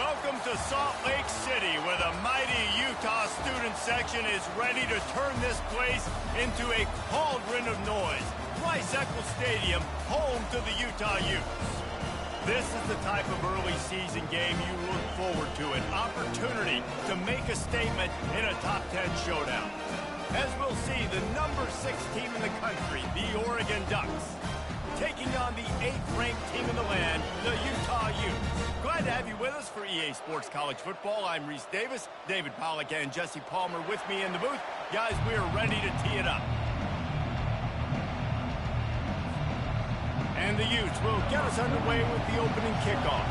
Welcome to Salt Lake City, where the mighty Utah student section is ready to turn this place into a cauldron of noise. Rice-Eccles Stadium, home to the Utah Utes. This is the type of early season game you look forward to, an opportunity to make a statement in a top 10 showdown. As we'll see, the number 6 team in the country, the Oregon Ducks, taking on the 8th-ranked team in the land, the Utah Utes. Glad to have you with us for EA Sports College Football. I'm Reese Davis, David Pollack and Jesse Palmer with me in the booth. Guys, we are ready to tee it up. And the Utes will get us underway with the opening kickoff.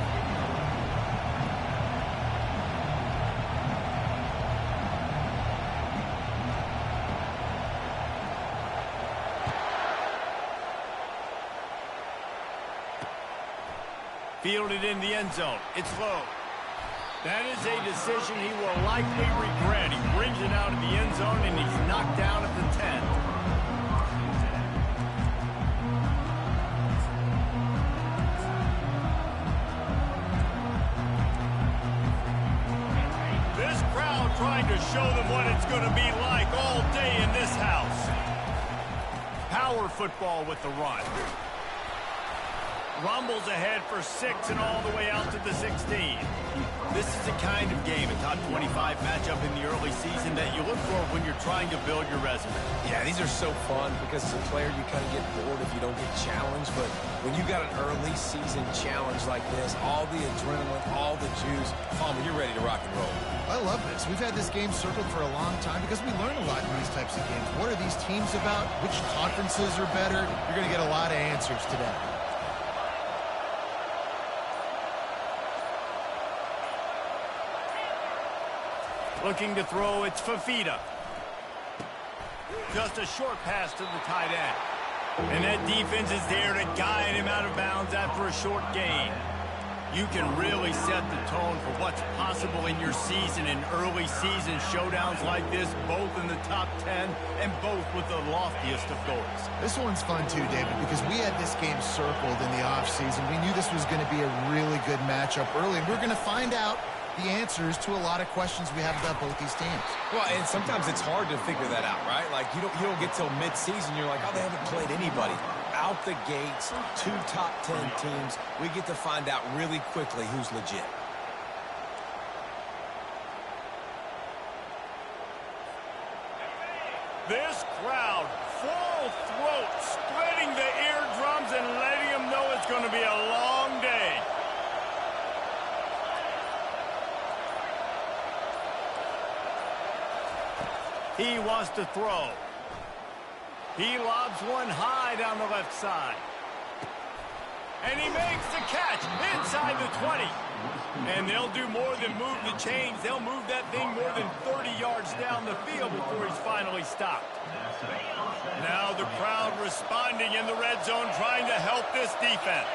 Fielded in the end zone. It's low. That is a decision he will likely regret. He brings it out of the end zone, and he's knocked down at the 10. This crowd trying to show them what it's going to be like all day in this house. Power football with the run. Rumbles ahead for 6 and all the way out to the 16. This is the kind of game, a top 25 matchup in the early season that you look for when you're trying to build your resume. Yeah, these are so fun because as a player you kind of get bored if you don't get challenged, but when you got an early season challenge like this, all the adrenaline, all the juice, Palmer, you're ready to rock and roll. I love this. We've had this game circled for a long time because we learn a lot in these types of games. What are these teams about? Which conferences are better? You're going to get a lot of answers today. Looking to throw, it's Fafita. Just a short pass to the tight end. And that defense is there to guide him out of bounds after a short gain. You can really set the tone for what's possible in your season in early season showdowns like this, both in the top 10 and both with the loftiest of goals. This one's fun too, David, because we had this game circled in the offseason. We knew this was going to be a really good matchup early, and we're going to find out the answers to a lot of questions we have about both these teams. Well, and sometimes it's hard to figure that out, right? Like, you don't get till mid-season, you're like, oh, they haven't played anybody. Out the gates, 2 top 10 teams, we get to find out really quickly who's legit. This crowd, full throat, splitting the eardrums and letting them know it's going to be a long day. He wants to throw. He lobs one high down the left side. And he makes the catch inside the 20. And they'll do more than move the chains. They'll move that thing more than 30 yards down the field before he's finally stopped. Now the crowd responding in the red zone, trying to help this defense.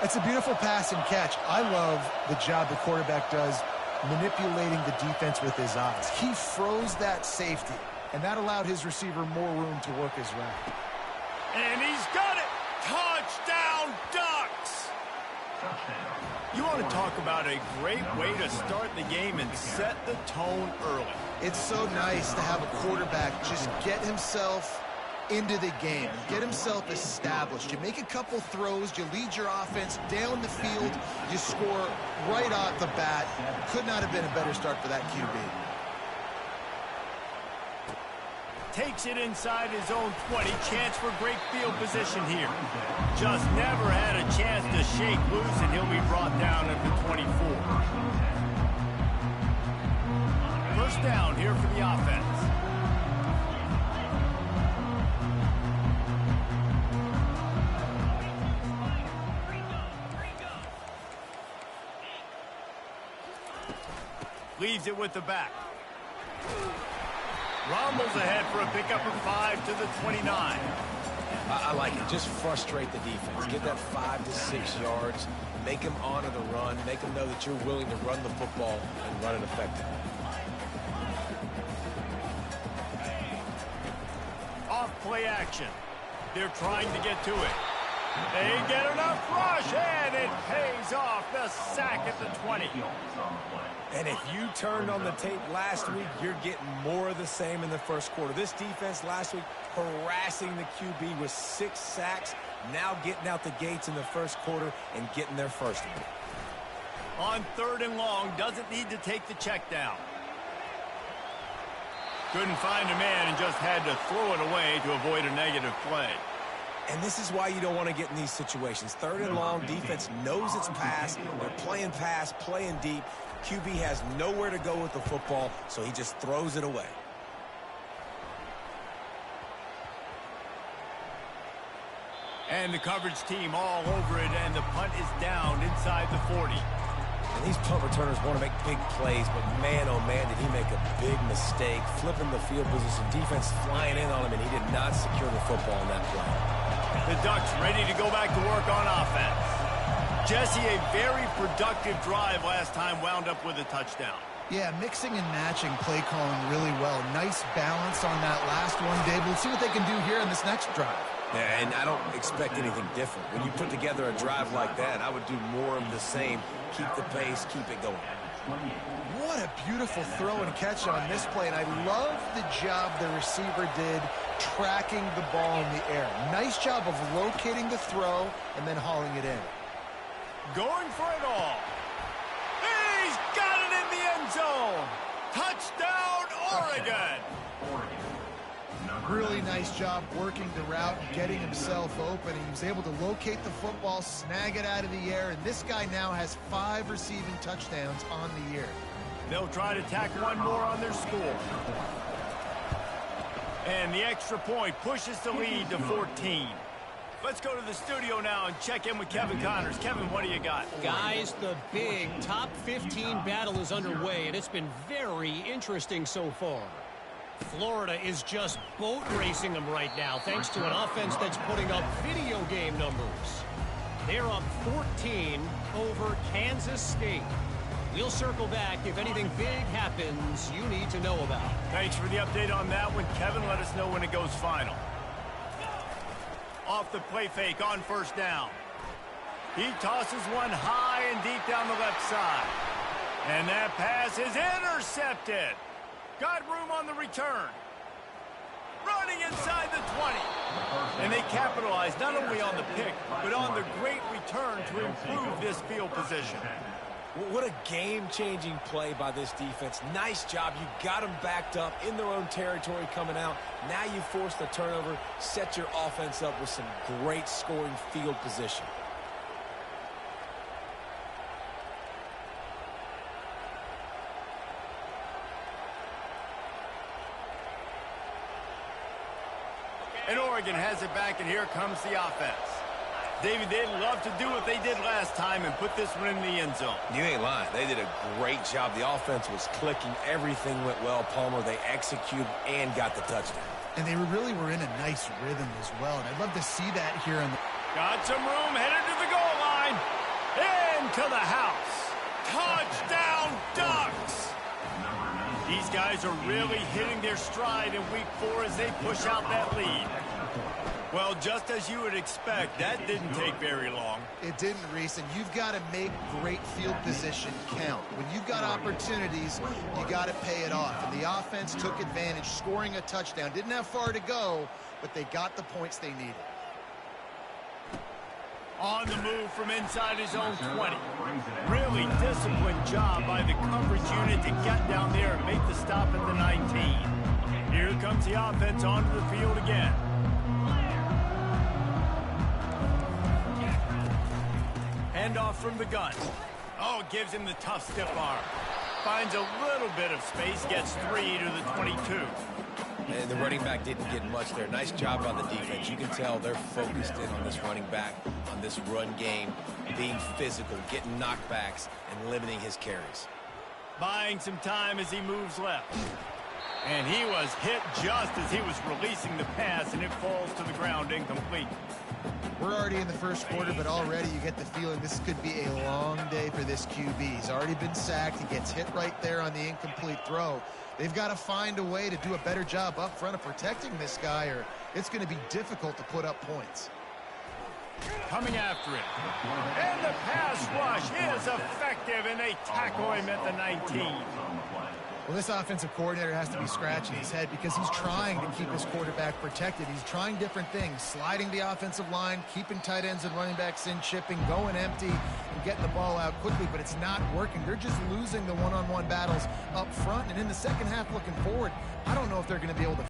It's a beautiful pass and catch. I love the job the quarterback does manipulating the defense with his eyes. He froze that safety, and that allowed his receiver more room to work his route. And he's got it! Touchdown, Ducks! You want to talk about a great way to start the game and set the tone early. It's so nice to have a quarterback just get himself into the game, get himself established. You make a couple throws, you lead your offense down the field, you score right off the bat. Could not have been a better start for that QB. Takes it inside his own 20. Chance for great field position here. Just never had a chance to shake loose, and he'll be brought down at the 24. First down here for the offense. Leaves it with the back. Rumbles ahead for a pickup of 5 to the 29. I like it. Just frustrate the defense. Get that 5 to 6 yards. Make them honor the run. Make them know that you're willing to run the football and run it effectively. Off play action. They're trying to get to it. They get enough rush, and it pays off. The sack at the 20. And if you turned on the tape last week, you're getting more of the same in the first quarter. This defense last week harassing the QB with 6 sacks, now getting out the gates in the first quarter and getting their first one. On 3rd and long, doesn't need to take the check down. Couldn't find a man and just had to throw it away to avoid a negative play. And this is why you don't want to get in these situations. 3rd and long, defense knows it's pass. They're playing pass, playing deep. QB has nowhere to go with the football, so he just throws it away. And the coverage team all over it, and the punt is down inside the 40. And these punt returners want to make big plays, but man, oh man, did he make a big mistake, flipping the field position, defense flying in on him, and he did not secure the football in that play. The Ducks ready to go back to work on offense. Jesse, a very productive drive last time, wound up with a touchdown. Yeah, mixing and matching play calling really well. Nice balance on that last one, Dave. We'll see what they can do here in this next drive. Yeah, and I don't expect anything different. When you put together a drive like that, I would do more of the same. Keep the pace, keep it going. What a beautiful throw and catch on this play, and I love the job the receiver did tracking the ball in the air. Nice job of locating the throw and then hauling it in. Going for it all. He's got it in the end zone. Touchdown, Oregon. Really nice job working the route and getting himself open. He was able to locate the football, snag it out of the air, and this guy now has 5 receiving touchdowns on the year. They'll try to tack one more on their score. And the extra point pushes the lead to 14. Let's go to the studio now and check in with Kevin Connors. Kevin, what do you got? Guys, the big top 15 battle is underway, and it's been very interesting so far. Florida is just boat racing them right now, thanks to an offense that's putting up video game numbers. They're up 14 over Kansas State. We'll circle back if anything big happens you need to know about. Thanks for the update on that one, Kevin. Let us know when it goes final. Off the play fake on 1st down. He tosses one high and deep down the left side. And that pass is intercepted. Got room on the return. Running inside the 20. And they capitalize not only on the pick, but on the great return to improve this field position. What a game-changing play by this defense. Nice job. You got them backed up in their own territory coming out. Now you force the turnover, set your offense up with some great scoring field position. And Oregon has it back, and here comes the offense. David, they'd love to do what they did last time and put this one in the end zone. You ain't lying. They did a great job. The offense was clicking. Everything went well. Palmer, they executed and got the touchdown. And they really were in a nice rhythm as well. And I'd love to see that here in the... Got some room, headed to the goal line. Into the house. Touchdown, Ducks! These guys are really hitting their stride in week 4 as they push out that lead. Well, just as you would expect, that didn't take very long. It didn't, Reese, and you've got to make great field position count. When you've got opportunities, you got to pay it off. And the offense took advantage, scoring a touchdown. Didn't have far to go, but they got the points they needed. On the move from inside his own 20. Really disciplined job by the coverage unit to get down there and make the stop at the 19. Here comes the offense onto the field again. Handoff from the gun. Oh, gives him the tough stiff arm. Finds a little bit of space, gets 3 to the 22. And the running back didn't get much there. Nice job by the defense. You can tell they're focused in on this running back, on this run game, being physical, getting knockbacks, and limiting his carries. Buying some time as he moves left. And he was hit just as he was releasing the pass, and it falls to the ground incomplete. We're already in the first quarter, but already you get the feeling this could be a long day for this QB. He's already been sacked. He gets hit right there on the incomplete throw. They've got to find a way to do a better job up front of protecting this guy, or it's going to be difficult to put up points. coming after it. And the pass rush is effective, and they tackle him at the 19. Well, this offensive coordinator has to be scratching his head because he's trying to keep his quarterback protected. He's trying different things, sliding the offensive line, keeping tight ends and running backs in, chipping, going empty, and getting the ball out quickly, but it's not working. They're just losing the one-on-one battles up front, and in the second half looking forward, I don't know if they're going to be able to